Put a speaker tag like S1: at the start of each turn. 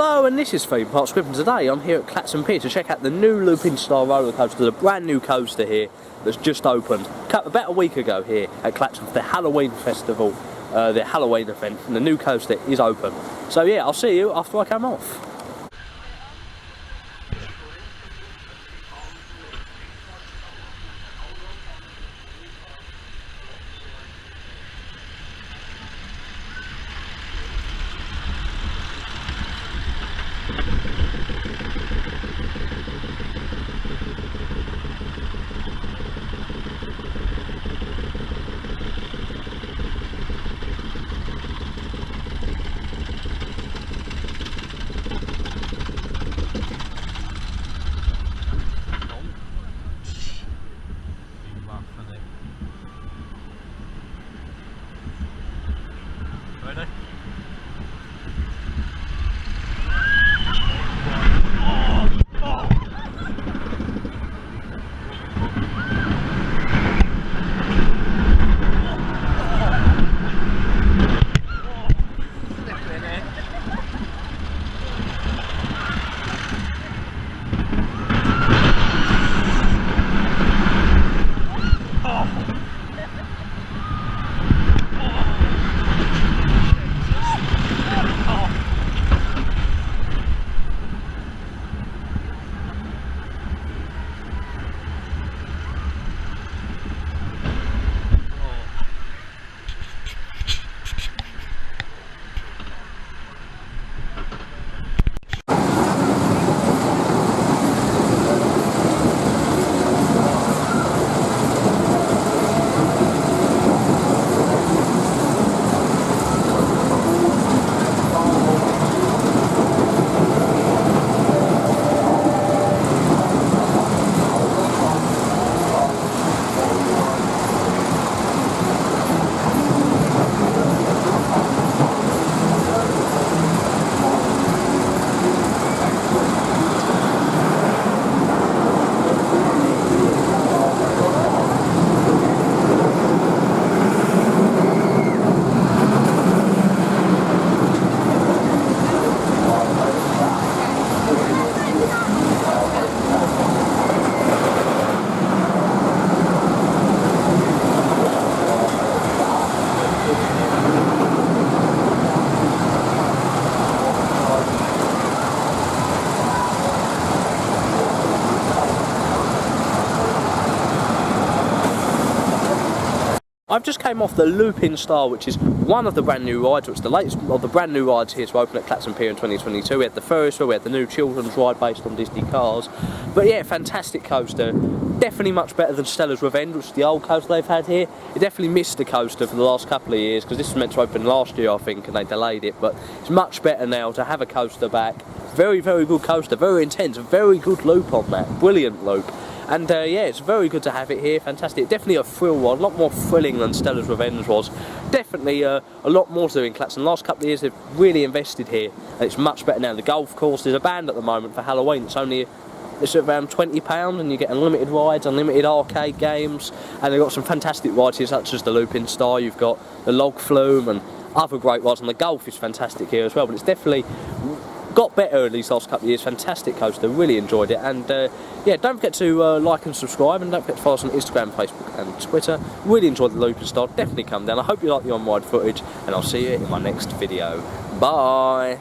S1: Hello, and this is Theme Park Script, and today I'm here at Clacton Pier to check out the new Looping Star roller coaster. There's a brand new coaster here that's just opened about a week ago here at Clacton for the Halloween festival, the Halloween event, and the new coaster is open. So yeah, I'll see you after I come off.
S2: Ready?
S1: I've just came off the Looping Star, which is one of the brand new rides, which is the latest of the brand new rides here to open at Clacton Pier in 2022. We had the Ferris wheel, we had the new children's ride based on Disney cars. But yeah, fantastic coaster. Definitely much better than Stella's Revenge, which is the old coaster they've had here. It definitely missed the coaster for the last couple of years, because this was meant to open last year, I think, and they delayed it. But it's much better now to have a coaster back. Very, very good coaster, very intense, a very good loop on that, brilliant loop. And yeah, it's very good to have it here, fantastic. Definitely a thrill one, a lot more thrilling than Stella's Revenge was. Definitely a lot more to do in Clacton. The last couple of years they've really invested here, and it's much better now. The golf course is a band at the moment for Halloween. It's around £20 and you get unlimited rides, unlimited arcade games, and they've got some fantastic rides here such as the Looping Star, you've got the log flume and other great rides, and the golf is fantastic here as well. But it's definitely got better in these last couple of years. Fantastic coaster, really enjoyed it. And yeah, don't forget to like and subscribe, and don't forget to follow us on Instagram, Facebook and Twitter. Really enjoyed the Looping Star, definitely come down. I hope you like the on-ride footage, and I'll see you in my next video. Bye!